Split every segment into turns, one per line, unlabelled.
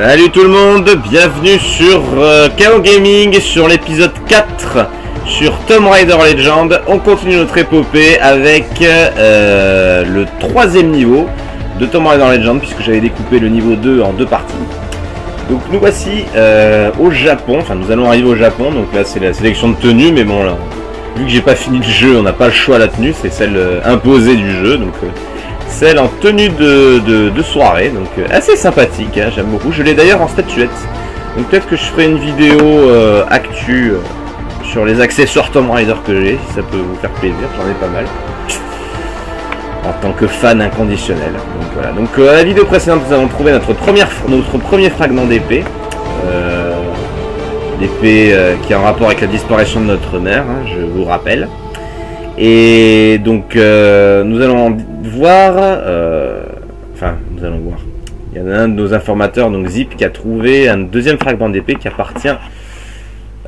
Salut tout le monde, bienvenue sur KO Gaming, sur l'épisode 4 sur Tomb Raider Legend. On continue notre épopée avec le troisième niveau de Tomb Raider Legend, puisque j'avais découpé le niveau 2 en deux parties. Donc nous voici au Japon, enfin nous allons arriver au Japon, donc là c'est la sélection de tenues, mais bon là, vu que j'ai pas fini le jeu, on n'a pas le choix à la tenue, c'est celle imposée du jeu, donc celle en tenue de soirée, donc assez sympathique, hein, j'aime beaucoup. Je l'ai d'ailleurs en statuette, donc peut-être que je ferai une vidéo actu sur les accessoires Tomb Raider que j'ai, si ça peut vous faire plaisir, j'en ai pas mal. En tant que fan inconditionnel. Donc voilà. Donc à la vidéo précédente, nous avons trouvé notre premier fragment d'épée. L'épée qui est en rapport avec la disparition de notre mère, hein, je vous rappelle. Et donc nous allons voir, nous allons voir. Il y en a un de nos informateurs, donc Zip, qui a trouvé un deuxième fragment d'épée qui appartient,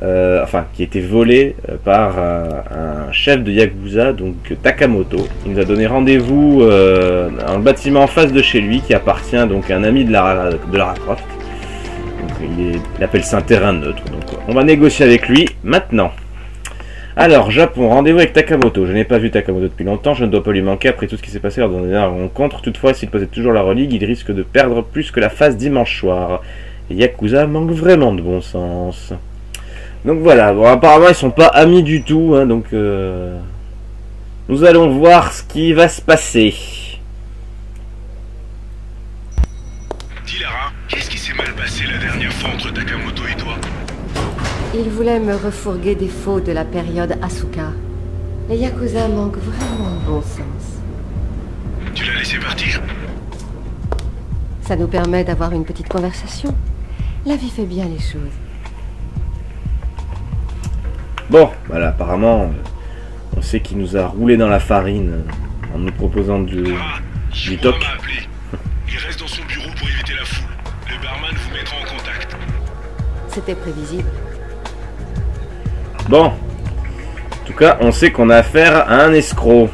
qui a été volé par un chef de Yakuza, donc Takamoto. Il nous a donné rendez-vous dans le bâtiment en face de chez lui, qui appartient donc à un ami de Lara Croft. Donc, il appelle ça un terrain neutre. Donc on va négocier avec lui maintenant. Alors, Japon, rendez-vous avec Takamoto. Je n'ai pas vu Takamoto depuis longtemps, je ne dois pas lui manquer après tout ce qui s'est passé lors de la dernière rencontre. Toutefois, s'il possède toujours la relique, il risque de perdre plus que la face dimanche soir. Et Yakuza manque vraiment de bon sens. Donc voilà, bon, apparemment ils sont pas amis du tout, hein, donc nous allons voir ce qui va se passer.
Dis Lara, qu'est-ce qui s'est mal passé la dernière fois entre Takamoto et toi?
Il voulait me refourguer des faux de la période Asuka. Les Yakuza manquent vraiment de bon sens.
Tu l'as laissé partir?
Ça nous permet d'avoir une petite conversation. La vie fait bien les choses.
Bon, voilà, apparemment, on sait qu'il nous a roulé dans la farine en nous proposant du toc.
M'a appelé. Il reste dans son bureau pour éviter la foule. Le barman vous mettra en contact.
C'était prévisible.
Bon, en tout cas, on sait qu'on a affaire à un escroc.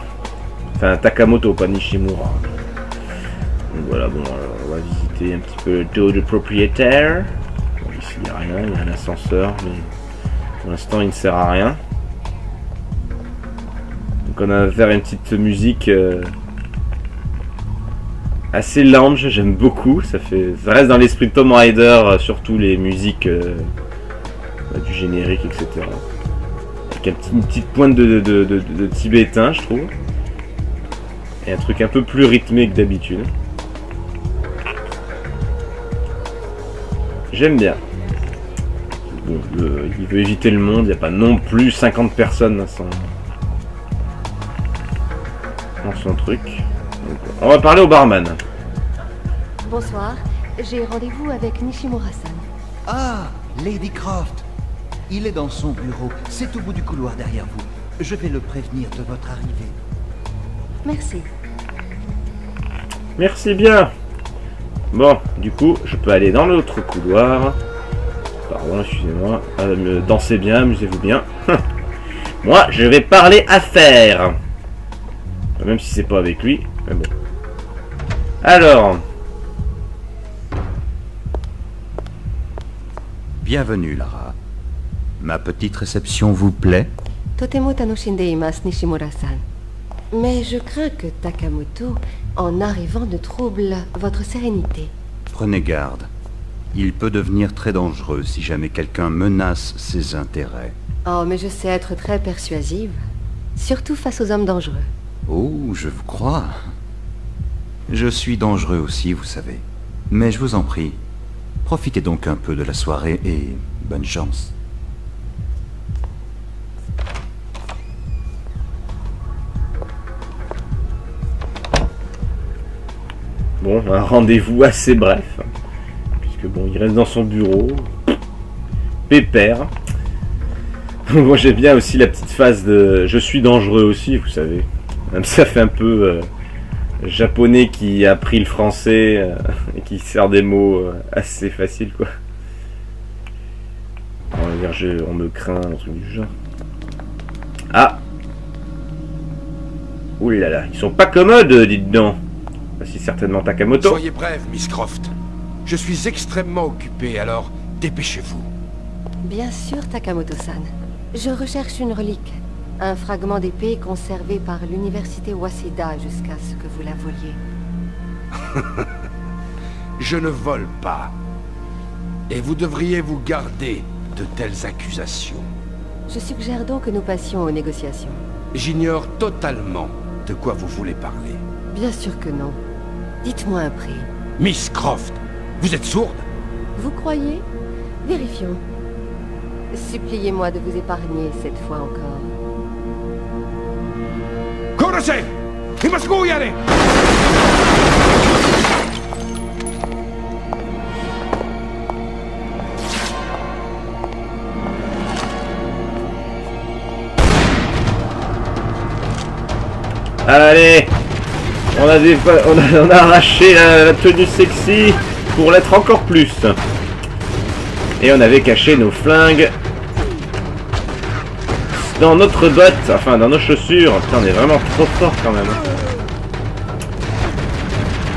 Enfin, Takamoto, pas Nishimura. Donc voilà, bon, alors, on va visiter un petit peu le dos du propriétaire. Bon, ici, il n'y a rien, il y a un ascenseur, mais pour l'instant, il ne sert à rien. Donc on a affaire à une petite musique assez lounge, j'aime beaucoup. Ça reste dans l'esprit de Tomb Raider, surtout les musiques du générique, etc. Avec une petite pointe de tibétain, je trouve. Et un truc un peu plus rythmé que d'habitude. J'aime bien. Bon, il veut éviter le monde, il n'y a pas non plus 50 personnes dans son truc. Donc, on va parler au barman.
Bonsoir, j'ai rendez-vous avec Nishimura-san.
Ah, Lady Croft. Il est dans son bureau. C'est au bout du couloir derrière vous. Je vais le prévenir de votre arrivée.
Merci.
Merci bien. Bon, du coup, je peux aller dans l'autre couloir. Pardon, excusez-moi. Dansez bien, amusez-vous bien. Moi, je vais parler affaires. Même si c'est pas avec lui. Mais bon. Alors.
Bienvenue, Lara. Ma petite réception vous plaît?
Totemo tanoshindeimasu, Nishimura-san. Mais je crains que Takamoto, en arrivant, ne trouble votre sérénité.
Prenez garde. Il peut devenir très dangereux si jamais quelqu'un menace ses intérêts.
Oh, mais je sais être très persuasive. Surtout face aux hommes dangereux.
Oh, je vous crois. Je suis dangereux aussi, vous savez. Mais je vous en prie, profitez donc un peu de la soirée et bonne chance.
Bon, un rendez-vous assez bref. Puisque bon, il reste dans son bureau. Pépère. Moi j'aime bien aussi la petite phase de je suis dangereux aussi, vous savez. Même ça fait un peu japonais qui a appris le français et qui sert des mots assez faciles, quoi. On va dire on me craint, un truc du genre. Ah. Ouh là là, ils sont pas commodes, dites donc. Voici certainement Takamoto.
Soyez brève, Miss Croft.
Je suis extrêmement occupé, alors dépêchez-vous.
Bien sûr, Takamoto-san. Je recherche une relique. Un fragment d'épée conservé par l'université Waseda jusqu'à ce que vous la voliez.
Je ne vole pas. Et vous devriez vous garder de telles accusations.
Je suggère donc que nous passions aux négociations.
J'ignore totalement de quoi vous voulez parler.
Bien sûr que non. Dites-moi un prix.
Miss Croft, vous êtes sourde?
Vous croyez? Vérifions. Suppliez-moi de vous épargner cette fois encore.
Korose! Imasu yare!
Allez, on a arraché la tenue sexy pour l'être encore plus. Et on avait caché nos flingues dans notre botte, enfin dans nos chaussures. Putain, on est vraiment trop fort quand même.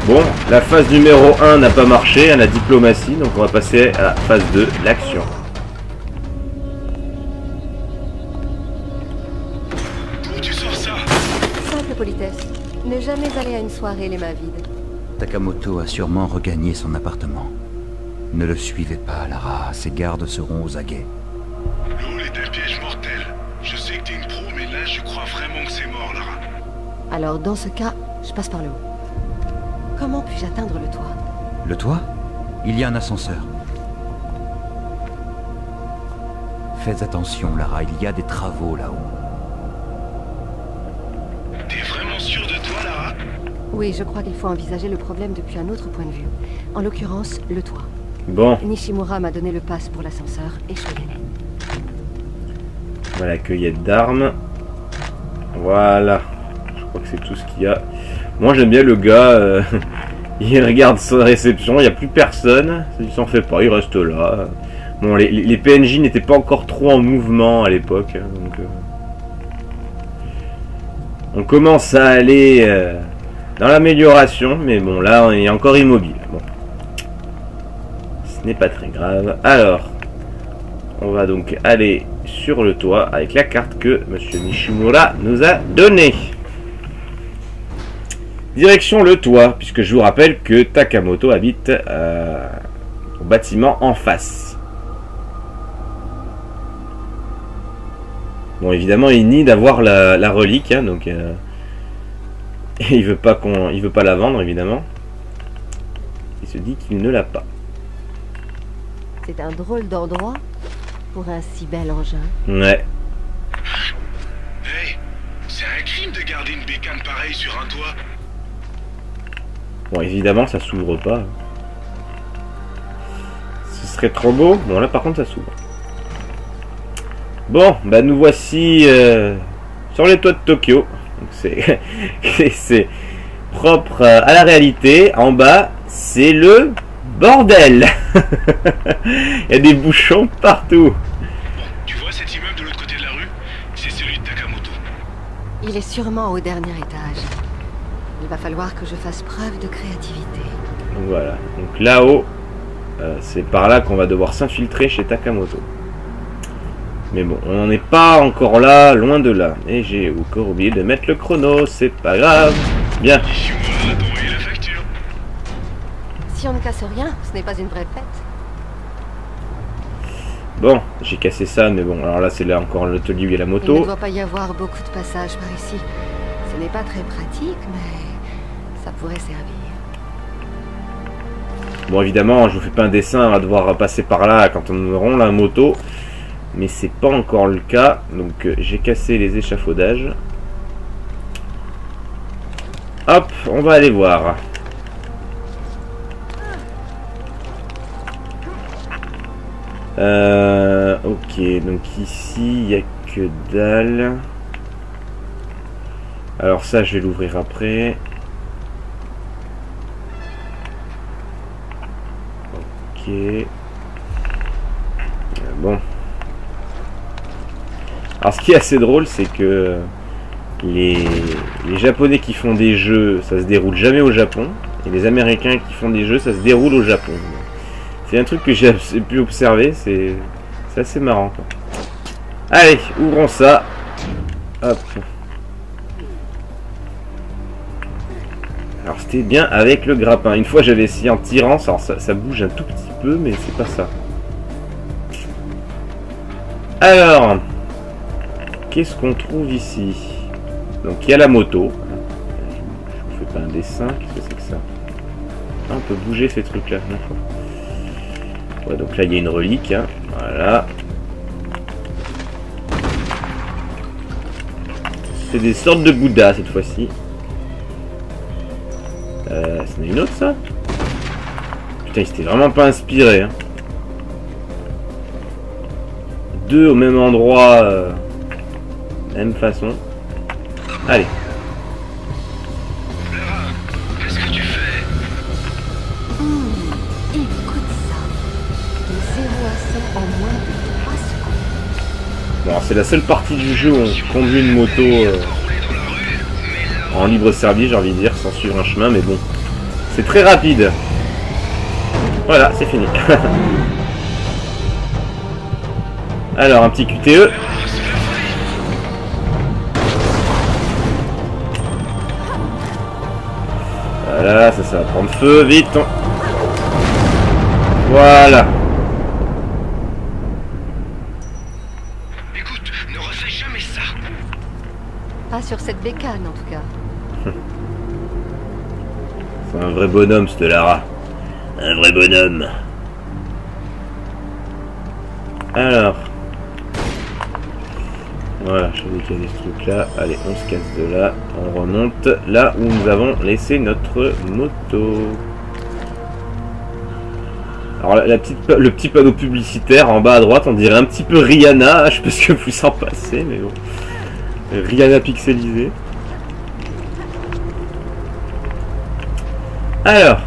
Bon, la phase numéro 1 n'a pas marché, à la diplomatie, donc on va passer à la phase 2, l'action.
D'où tu sors ça?
Simple politesse. Ne jamais aller à une soirée les mains vides.
Takamoto a sûrement regagné son appartement. Ne le suivez pas, Lara. Ses gardes seront aux aguets.
Le hall est un piège mortel. Je sais que t'es une pro, mais là, je crois vraiment que c'est mort, Lara.
Alors dans ce cas, je passe par le haut. Comment puis-je atteindre le toit?
Le toit? Il y a un ascenseur. Faites attention, Lara. Il y a des travaux là-haut.
T'es vraiment sûr de toi, Lara?
Oui, je crois qu'il faut envisager le problème depuis un autre point de vue. En l'occurrence, le toit.
Bon,
Nishimura m'a donné le pass pour l'ascenseur et je vais y aller.
voilà, cueillette d'armes. Voilà. Je crois que c'est tout ce qu'il y a. Moi j'aime bien le gars. Il regarde sa réception, il n'y a plus personne. Il s'en fait pas, il reste là. Bon, les PNJ n'étaient pas encore trop en mouvement à l'époque. Donc, on commence à aller dans l'amélioration. Mais bon, là on est encore immobile. Bon. Ce n'est pas très grave. Alors, on va donc aller sur le toit avec la carte que Monsieur Nishimura nous a donnée. Direction le toit, puisque je vous rappelle que Takamoto habite au bâtiment en face. Bon, évidemment, il nie d'avoir la relique, hein, donc il veut pas la vendre, évidemment. Il se dit qu'il ne l'a pas.
C'est un drôle d'endroit pour un si bel engin.
Ouais.
Hey, c'est un crime de garder une bécane pareille sur un toit.
Bon, évidemment, ça s'ouvre pas. Ce serait trop beau. Bon, là, par contre, ça s'ouvre. Bon, bah, nous voici sur les toits de Tokyo. C'est c'est propre à la réalité. En bas, c'est le bordel. Il y a des bouchons partout.
Bon, tu vois cet immeuble de l'autre côté de la rue? C'est celui de Takamoto.
Il est sûrement au dernier étage. Il va falloir que je fasse preuve de créativité.
Voilà. Donc là-haut, c'est par là qu'on va devoir s'infiltrer chez Takamoto. Mais bon, on n'en est pas encore là, loin de là. Et j'ai encore oublié de mettre le chrono, c'est pas grave. Bien.
Nishimura a envoyé la facture.
Si on ne casse rien, ce n'est pas une vraie fête.
Bon, j'ai cassé ça, mais bon, alors là, c'est là encore l'atelier où il y a la
Il ne
moto.
doit pas y avoir beaucoup de passages par ici. Ce n'est pas très pratique, mais ça pourrait servir.
Bon, évidemment, je vous fais pas un dessin, on va devoir passer par là quand on aura la moto. Mais c'est pas encore le cas. Donc, j'ai cassé les échafaudages. Hop, on va aller voir. Ok, donc ici, il n'y a que dalle. Alors ça, je vais l'ouvrir après. Ok. Bon. Alors ce qui est assez drôle, c'est que les Japonais qui font des jeux, ça se déroule jamais au Japon. Et les Américains qui font des jeux, ça se déroule au Japon. C'est un truc que j'ai pu observer, c'est assez marrant quoi. Allez, ouvrons ça. Hop. Alors c'était bien avec le grappin. Une fois j'avais essayé en tirant, alors ça bouge un tout petit peu, mais c'est pas ça. Alors, qu'est-ce qu'on trouve ici? Donc il y a la moto. Je vous fais pas un dessin, qu'est-ce que c'est que ça? Ah, on peut bouger ces trucs là. Ouais, donc là il y a une relique, hein. Voilà. C'est des sortes de Bouddha cette fois-ci. C'en est une autre ça? Putain, il s'était vraiment pas inspiré. Hein. Deux au même endroit, même façon. Allez.
Qu'est-ce que tu fais?
Écoute ça. De 0 à 100 en moins de 3 secondes.
Bon, c'est la seule partie du jeu où on conduit une moto en libre service, j'ai envie de dire, sans suivre un chemin, mais bon. C'est très rapide. Voilà, c'est fini. Alors, un petit QTE. Voilà, ça va prendre feu, vite. Voilà.
Écoute, ne refais jamais ça.
Pas sur cette bécane en tout cas.
C'est un vrai bonhomme, ce Lara. Un vrai bonhomme. Alors. Voilà, je vais décaler ce truc là. Allez, on se casse de là. On remonte là où nous avons laissé notre moto. Alors le petit panneau publicitaire en bas à droite, on dirait un petit peu Rihanna. Je sais pas ce que vous en passez, mais bon. Rihanna pixelisée. Alors,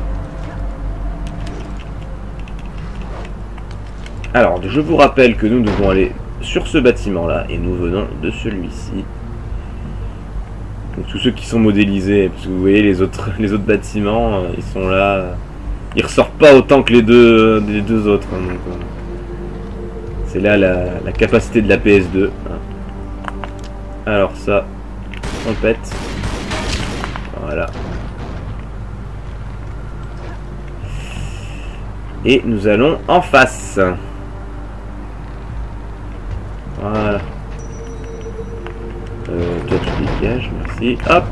je vous rappelle que nous devons aller sur ce bâtiment là et nous venons de celui-ci. Donc tous ceux qui sont modélisés, parce que vous voyez les autres bâtiments, ils sont là, ils ressortent pas autant que les deux autres. Hein, donc c'est là la capacité de la PS2. Hein. Alors ça, on pète. Voilà. Et nous allons en face. Voilà. Toi tu dégages, merci. Hop.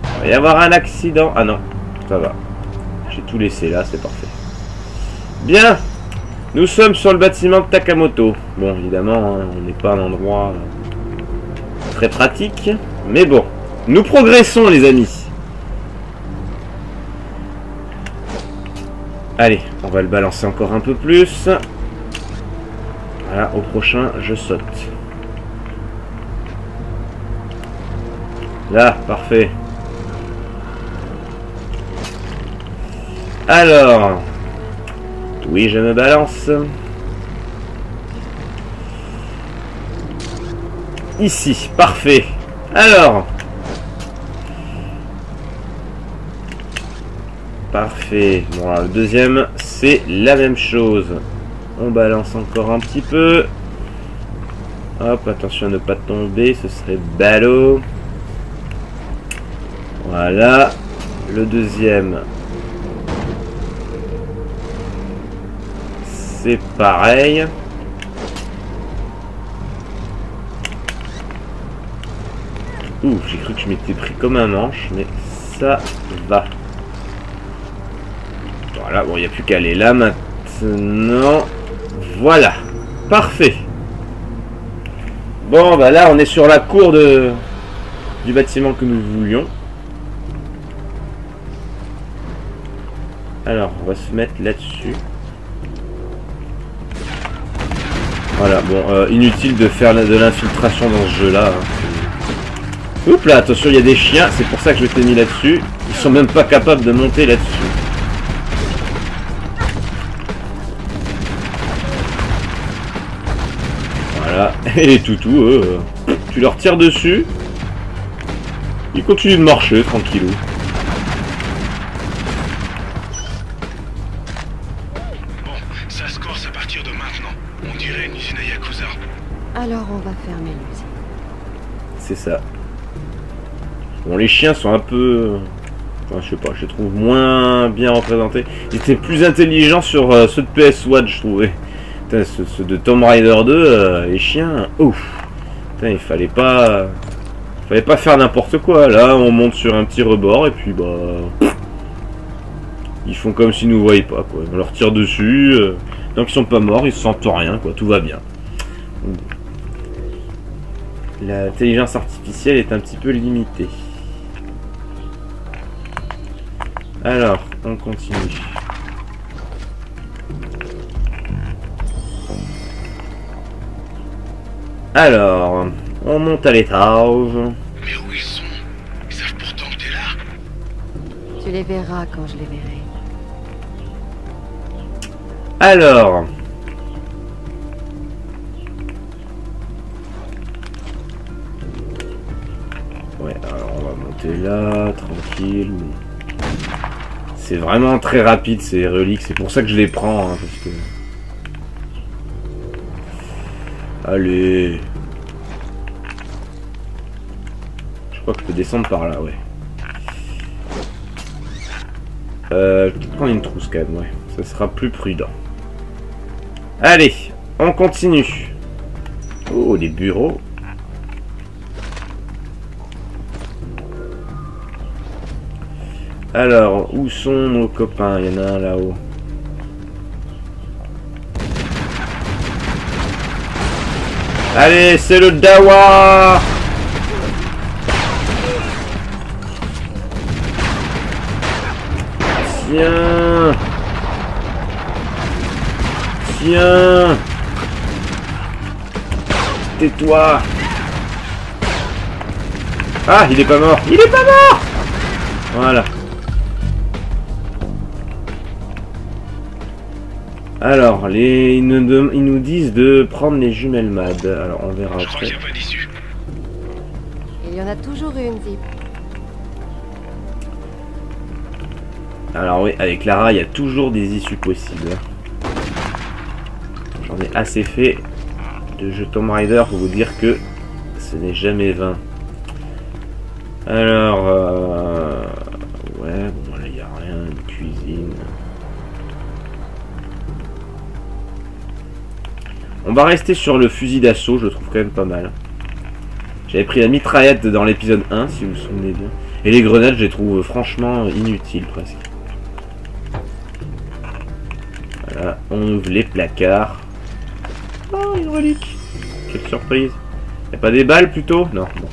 Il va y avoir un accident. Ah non, ça va. J'ai tout laissé là, c'est parfait. Bien. Nous sommes sur le bâtiment de Takamoto. Bon, évidemment, hein, on n'est pas à un endroit très pratique. Mais bon, nous progressons les amis. Allez, on va le balancer encore un peu plus. Voilà, au prochain, je saute. Là, parfait. Alors, oui, je me balance. Ici, parfait. Alors, parfait. Bon, alors, le deuxième, c'est la même chose. On balance encore un petit peu. Hop, attention à ne pas tomber, ce serait ballot. Voilà. Le deuxième, c'est pareil. Ouh, j'ai cru que je m'étais pris comme un manche, mais ça va. Voilà, bon, il n'y a plus qu'à aller là maintenant. Voilà, parfait. Bon, bah là, on est sur la cour du bâtiment que nous voulions. Alors, on va se mettre là-dessus. Voilà, bon, inutile de faire de l'infiltration dans ce jeu-là. Hein. Oups là, attention, il y a des chiens, c'est pour ça que je t'ai mis là-dessus. Ils sont même pas capables de monter là-dessus. Voilà, et les toutous, eux, tu leur tires dessus, ils continuent de marcher tranquillou.
Bon, maintenant. On dirait une usine à Yakuza.
Alors on va fermer l'usine.
C'est ça. Bon, les chiens sont un peu... Enfin, je sais pas, je les trouve moins bien représentés. Ils étaient plus intelligents sur ceux de PS Watch, je trouvais. Putain, ceux de Tomb Raider 2, les chiens, ouf. Putain, il fallait pas faire n'importe quoi. Là, on monte sur un petit rebord et puis bah... Ils font comme s'ils nous voyaient pas, quoi. On leur tire dessus. Tant qu'ils sont pas morts, ils se sentent rien, quoi. Tout va bien. L'intelligence artificielle est un petit peu limitée. Alors, on continue. Alors, on monte à l'étage.
Mais où ils sont? Ils savent pourtant que t'es là.
Tu les verras quand je les verrai.
Alors... Ouais, alors on va monter là, tranquille. C'est vraiment très rapide ces reliques, c'est pour ça que je les prends, hein, parce que... Allez. Je crois que je peux descendre par là, ouais. Peut-être prendre une trousse quand même, ouais. Ça sera plus prudent. Allez, on continue. Oh, des bureaux. Alors, où sont nos copains? Il y en a un là-haut. Allez, c'est le Dawa! Tiens! Tiens! Tais-toi! Ah, il est pas mort! Il est pas mort! Voilà. Alors, ils nous disent de prendre les jumelles MAD. Alors, on verra
Je crois
après.
qu'il n'y a pas d'issue.
Il y en a toujours une, Zip.
Alors oui, avec Lara, il y a toujours des issues possibles. J'en ai assez fait de jeux Tomb Raider pour vous dire que ce n'est jamais vain. Alors, ouais, bon là, il n'y a rien, une cuisine. On va rester sur le fusil d'assaut, je le trouve quand même pas mal. J'avais pris la mitraillette dans l'épisode 1, si vous vous souvenez bien. Et les grenades, je les trouve franchement inutiles presque. Voilà, on ouvre les placards. Oh, une relique. Quelle surprise. Y a pas des balles plutôt? Non, bon.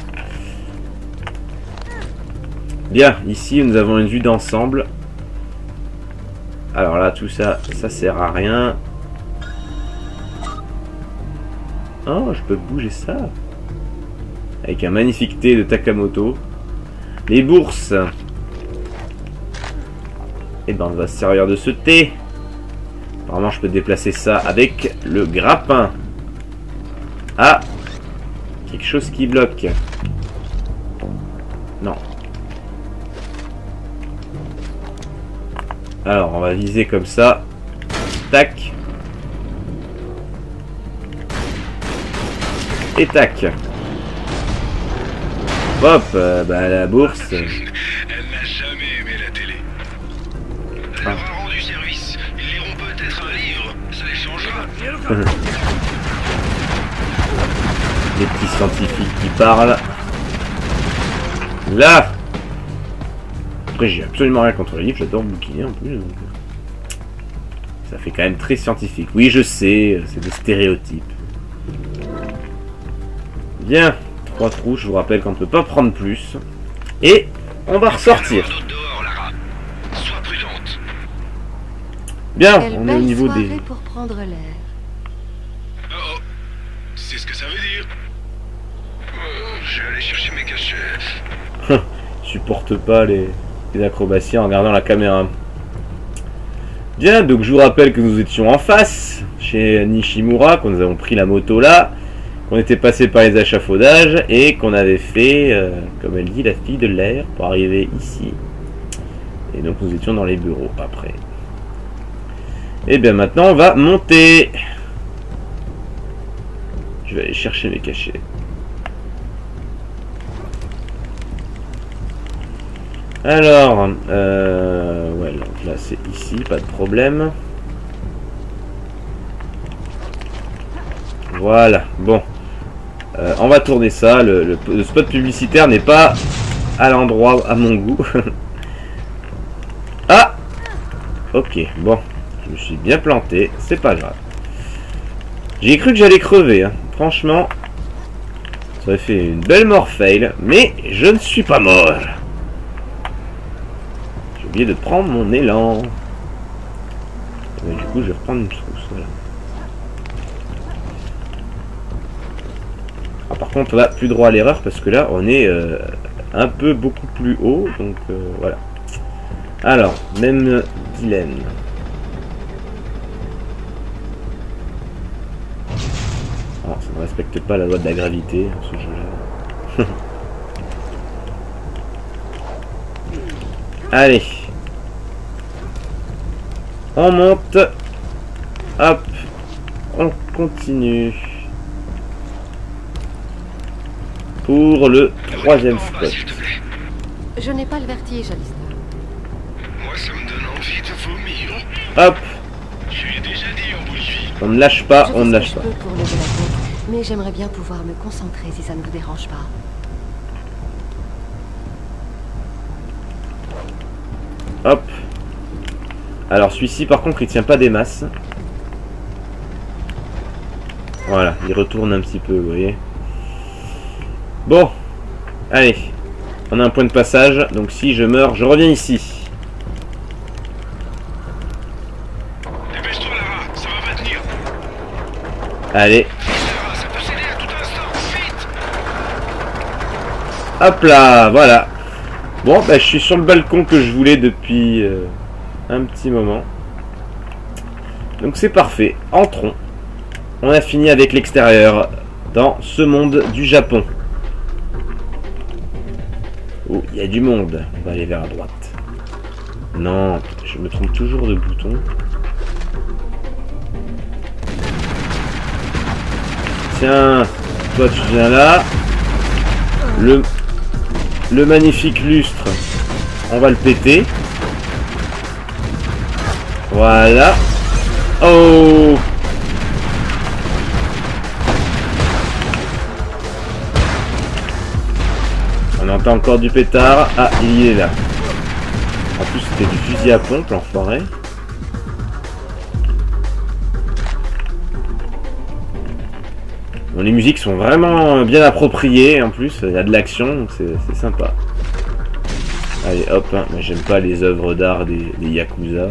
Bien, ici nous avons une vue d'ensemble. Alors là, tout ça, ça sert à rien. Oh, je peux bouger ça. Avec un magnifique thé de Takamoto. Les bourses. Et ben, on va se servir de ce thé. Apparemment, je peux déplacer ça avec le grappin. Ah, quelque chose qui bloque. Non. Alors, on va viser comme ça. Tac. Et tac. Hop, bah la bourse.
Elle n'a jamais aimé la télé. Elle leur a rendu service. Ils liront peut-être un livre. Ça les changera.
Les petits scientifiques qui parlent. Là. Après, j'ai absolument rien contre les livres. J'adore bouquiner en plus. Donc... ça fait quand même très scientifique. Oui, je sais, c'est des stéréotypes. Bien. 3 trous, je vous rappelle qu'on ne peut pas prendre plus. Et on va ressortir.
Dehors, Lara. Sois prudente.
Bien,
Quelle
on est au
belle
niveau des...
soirée pour prendre l'air.
Oh, c'est ce que ça veut dire. Je vais aller chercher mes cachets.
Je supporte pas les acrobaties en regardant la caméra. Bien, donc je vous rappelle que nous étions en face, chez Nishimura, quand nous avons pris la moto là, qu'on était passé par les échafaudages et qu'on avait fait, comme elle dit, la fille de l'air pour arriver ici. Et donc nous étions dans les bureaux après. Et bien maintenant on va monter. Je vais aller chercher mes cachets. Alors, ouais, donc là c'est ici, pas de problème. Voilà, bon. On va tourner ça. Le spot publicitaire n'est pas à l'endroit à mon goût. Ah! Ok, bon. Je me suis bien planté, c'est pas grave. J'ai cru que j'allais crever, hein. Franchement. Ça aurait fait une belle mort fail, mais je ne suis pas mort. J'ai oublié de prendre mon élan. Et du coup, je vais reprendre une trousse, voilà. Ah, par contre, là, plus droit à l'erreur, parce que là, on est un peu beaucoup plus haut, donc voilà. Alors, même dilemme. Alors, ça ne respecte pas la loi de la gravité, ce jeu-là. Allez. On monte. Hop. On continue. Pour le troisième spot.
S'il te plaît.
Je n'ai pas le vertige, Alistair.
Moi, ça me donne envie de vomir.
Hop.
Je lui ai déjà dit en Bolivie.
On ne lâche pas,
Je
on ne
fais
lâche
ce
pas.
que je peux pour lever la tête, mais j'aimerais bien pouvoir me concentrer si ça ne vous dérange pas.
Hop. Alors celui-ci par contre il tient pas des masses. Voilà, il retourne un petit peu, vous voyez. Bon. Allez. On a un point de passage, donc si je meurs, je reviens ici.
Dépêche-toi, Lara, ça va pas tenir.
Allez.
Lara, ça peut céder à tout instant, vite.
Hop là, voilà. Bon, bah, je suis sur le balcon que je voulais depuis un petit moment. Donc c'est parfait. Entrons. On a fini avec l'extérieur dans ce monde du Japon. Oh, il y a du monde. On va aller vers la droite. Non, je me trompe toujours de bouton. Tiens, toi tu viens là. Le magnifique lustre, on va le péter. Voilà. Oh! On entend encore du pétard. Ah, il est là. En plus, c'était du fusil à pompe, l'enfoiré. Bon, les musiques sont vraiment bien appropriées. En plus, il y a de l'action, donc c'est sympa. Allez, hop. Hein. Moi, j'aime pas les œuvres d'art des Yakuza.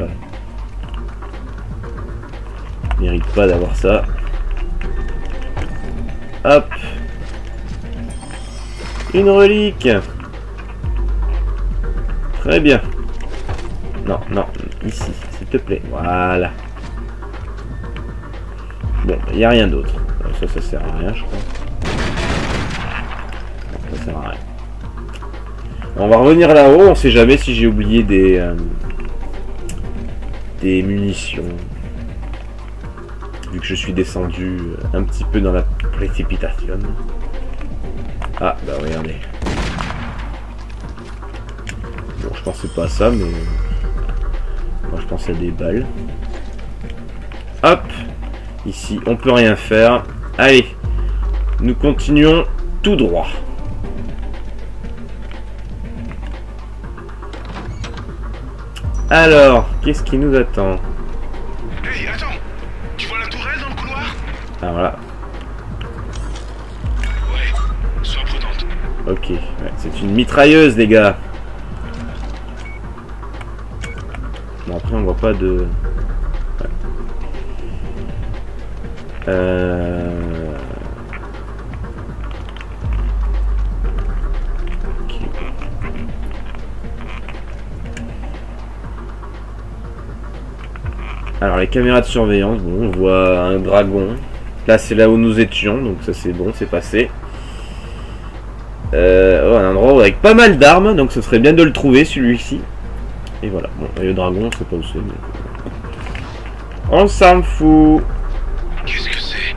Ils méritent pas d'avoir ça. Hop. Une relique. Très bien. Non, non, ici, s'il te plaît. Voilà. Bon, il n'y a rien d'autre. Ça sert à rien, je crois. Non, ça sert à rien. On va revenir là-haut. On sait jamais si j'ai oublié des munitions. Vu que je suis descendu un petit peu dans la précipitation. Ah, bah regardez. Bon, je pensais pas à ça, mais... Moi, je pensais à des balles. Hop. Ici, on peut rien faire. Allez. Nous continuons tout droit. Alors, qu'est-ce qui nous attend?
Hey, attends. Tu vois la tourelle dans le couloir?
Ah, voilà.
Ouais, sois prudente.
Ok. Ouais, c'est une mitrailleuse, les gars. Bon, après, on voit pas de... Ouais. Ok. Alors, les caméras de surveillance, bon, on voit un dragon. Là, c'est là où nous étions, donc ça c'est bon, c'est passé. Oh, un endroit avec pas mal d'armes, donc ce serait bien de le trouver, celui-ci. Et voilà, bon, et le dragon, on sait pas où c'est. Mais... On s'en fout.
Qu'est-ce que c'est?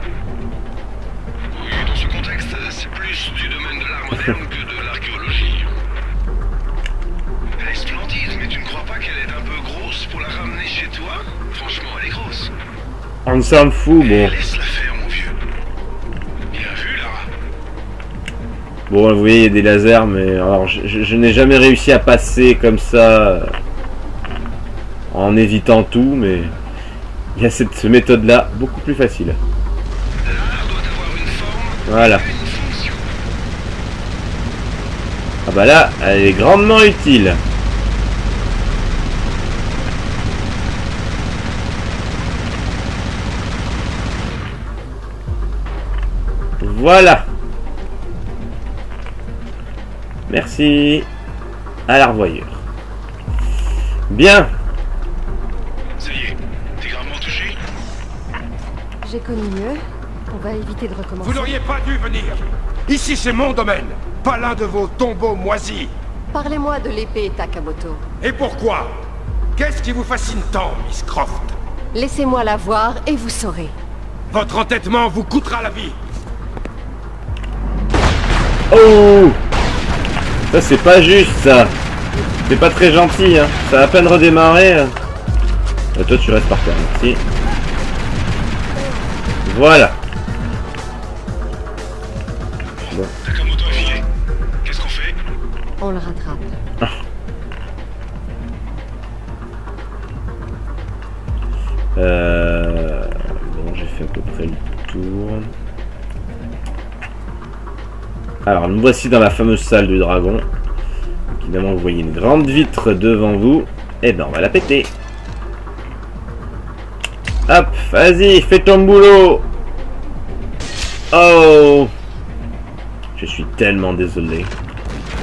moderne que de l'archéologie. Elle est splendide, mais tu ne crois pas qu'elle est un peu grosse pour la ramener chez toi? Franchement, elle est grosse.
On s'en fout, bon.
Laisse-la faire, mon vieux. Bien vu, Lara.
Bon, vous voyez, il y a des lasers, mais alors je n'ai jamais réussi à passer comme ça en évitant tout, mais il y a cette méthode-là beaucoup plus facile.
L'art doit avoir une forme,
Voilà.
une fonction.
Ah bah là, elle est grandement utile. Voilà. Merci. À la revoyure. Bien.
Ça y est, t'es gravement touché?
J'ai connu mieux. On va éviter de recommencer.
Vous n'auriez pas dû venir. Ici, c'est mon domaine, pas l'un de vos tombeaux moisis.
Parlez-moi de l'épée, Takamoto.
Et pourquoi? Qu'est-ce qui vous fascine tant, Miss Croft?
Laissez-moi la voir et vous saurez.
Votre entêtement vous coûtera la vie.
Oh! Ça c'est pas juste ça. C'est pas très gentil hein. Ça a à peine redémarré. Toi tu restes par terre, merci. Voilà. Bon.
Takamoto a filé. Qu'est-ce qu'on fait?
On le rattrape.
Bon, j'ai fait à peu près le tour. Alors, nous voici dans la fameuse salle du dragon. Donc, évidemment, vous voyez une grande vitre devant vous. Et ben, on va la péter. Hop, vas-y, fais ton boulot. Oh, je suis tellement désolé.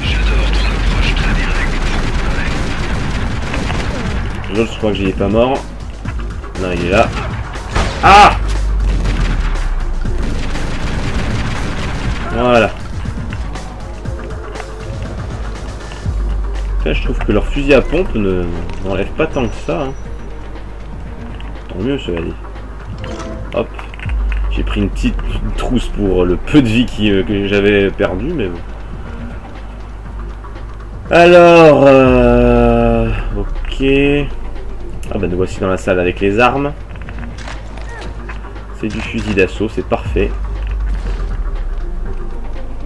J'adore ton approche très directe.
L'autre, je crois que j'y ai pas mort. Non, il est là. Ah! Voilà. Là, je trouve que leur fusil à pompe n'enlève pas tant que ça. Hein. Tant mieux, cela dit. Hop. J'ai pris une petite trousse pour le peu de vie que j'avais perdu, mais bon. Alors, ok. Ah bah nous voici dans la salle avec les armes. C'est du fusil d'assaut, c'est parfait.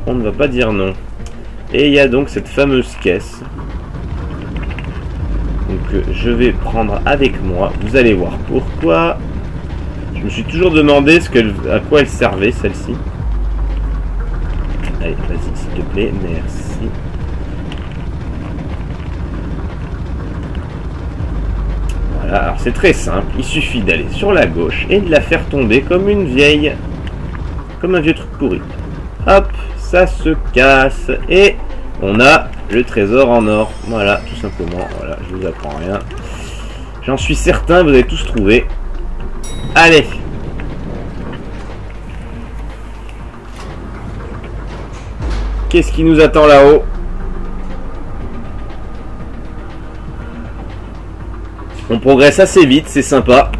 On ne va pas dire non. Et il y a donc cette fameuse caisse. Donc je vais prendre avec moi. Vous allez voir pourquoi. Je me suis toujours demandé à quoi elle servait celle-ci. Allez, vas-y s'il te plaît, merci. Voilà, alors c'est très simple. Il suffit d'aller sur la gauche et de la faire tomber comme une vieille... Comme un vieux truc pourri. Hop, ça se casse. Et on a le trésor en or. Voilà, tout simplement. Voilà, je vous apprends rien. J'en suis certain, vous avez tous trouvé. Allez. Qu'est-ce qui nous attend là-haut? On progresse assez vite, c'est sympa.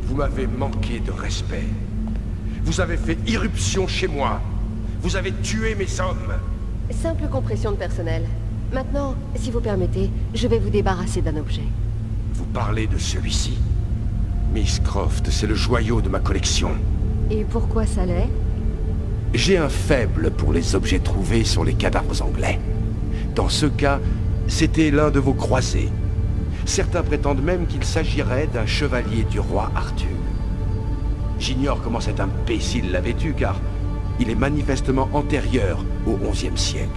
Vous m'avez manqué de respect. Vous avez fait irruption chez moi. Vous avez tué mes hommes.
Simple compression de personnel. Maintenant, si vous permettez, je vais vous débarrasser d'un objet.
Vous parlez de celui-ci? Miss Croft, c'est le joyau de ma collection.
Et pourquoi ça l'est?
J'ai un faible pour les objets trouvés sur les cadavres anglais. Dans ce cas, c'était l'un de vos croisés. Certains prétendent même qu'il s'agirait d'un chevalier du roi Arthur. J'ignore comment cet imbécile l'avait tué, car il est manifestement antérieur au XIe siècle,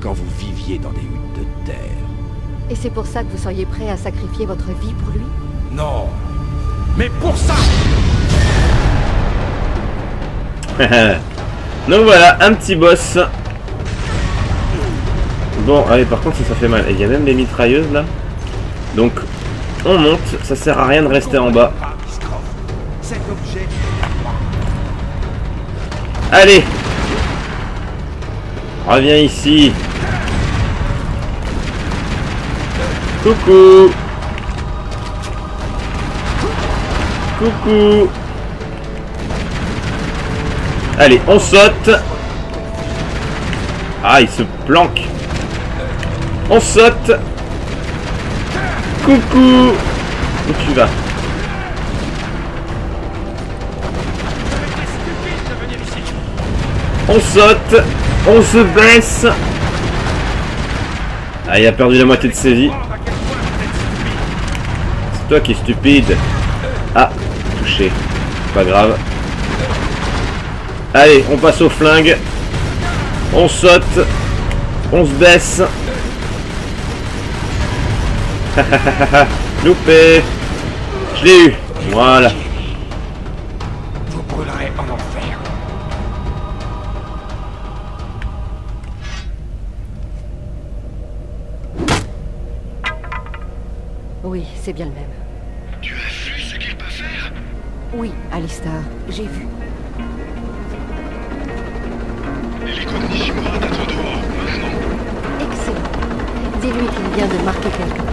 quand vous viviez dans des huttes de terre.
Et c'est pour ça que vous seriez prêt à sacrifier votre vie pour lui?
Non, mais pour ça!
Donc voilà, un petit boss. Bon, allez, par contre, ça fait mal. Et il y a même des mitrailleuses là. Donc, on monte. Ça sert à rien de rester en bas.
Cet objet...
Allez. Reviens ici. Coucou. Coucou. Allez, on saute. Ah, il se planque. On saute. Coucou. Où tu vas? On saute. On se baisse. Ah, il a perdu la moitié de ses vies. C'est toi qui es stupide. Ah, touché. Pas grave. Allez, on passe au flingue. On saute. On se baisse. Loupé. Je l'ai eu. Voilà.
Vous brûlerez en enfer.
Oui, c'est bien le même.
Tu as vu ce qu'il peut faire?
Oui, Alistair, j'ai vu.
L'hélico de Nishimura d'être dehors, maintenant.
Excellent. Dis-lui qu'il vient de marquer quelque part.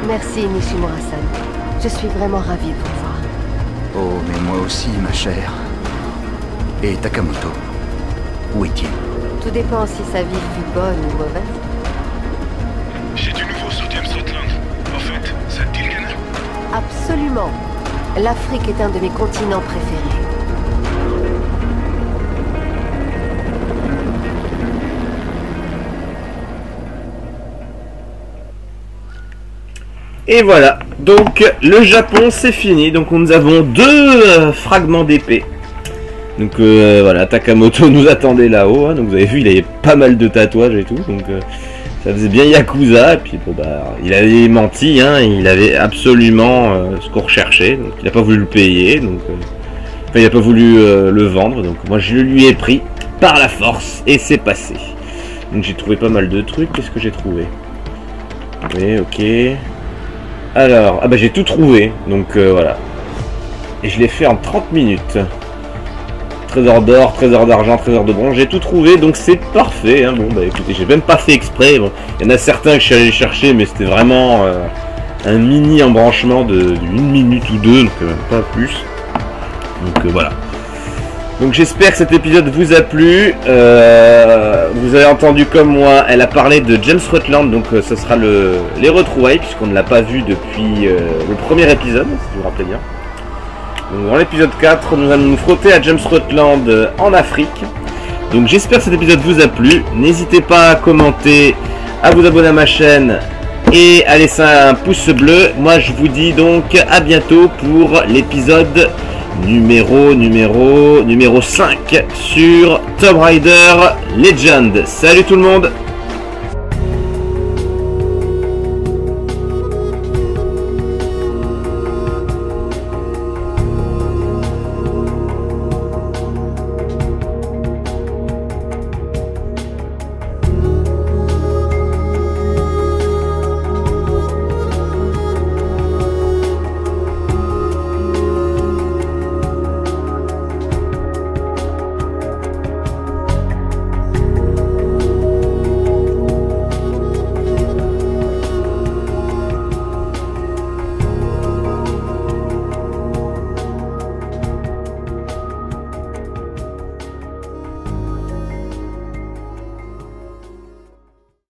Merci Nishimura-san. Je suis vraiment ravie de vous voir.
Oh, mais moi aussi, ma chère. Et Takamoto, où est-il?
Tout dépend si sa vie fut bonne ou mauvaise.
J'ai du nouveau sur James Rutland. En fait, ça te dit le canal?
Absolument. L'Afrique est un de mes continents préférés.
Et voilà, donc le Japon c'est fini, donc nous avons 2 fragments d'épée. Donc voilà, Takamoto nous attendait là-haut, hein, donc vous avez vu il avait pas mal de tatouages et tout, donc ça faisait bien Yakuza, et puis bon bah il avait menti, hein, il avait absolument ce qu'on recherchait, donc il n'a pas voulu le payer, donc enfin il n'a pas voulu le vendre, donc moi je lui ai pris par la force, et c'est passé. Donc j'ai trouvé pas mal de trucs, qu'est-ce que j'ai trouvé? Oui, ok... Alors, ah bah j'ai tout trouvé, donc voilà. Et je l'ai fait en 30 minutes. Trésor d'or, trésor d'argent, trésor de bronze, j'ai tout trouvé, donc c'est parfait. Hein. Bon bah écoutez, j'ai même pas fait exprès. Bon, il y en a certains que je suis allé chercher, mais c'était vraiment un mini embranchement de 1 minute ou 2, donc pas plus. Donc voilà. Donc j'espère que cet épisode vous a plu. Vous avez entendu comme moi, elle a parlé de James Rutland, donc ce sera les retrouvailles, puisqu'on ne l'a pas vu depuis le premier épisode, si vous vous rappelez bien. Donc dans l'épisode 4, nous allons nous frotter à James Rutland en Afrique. Donc j'espère que cet épisode vous a plu. N'hésitez pas à commenter, à vous abonner à ma chaîne et à laisser un pouce bleu. Moi je vous dis donc à bientôt pour l'épisode numéro 5 sur Tomb Raider Legend. Salut tout le monde!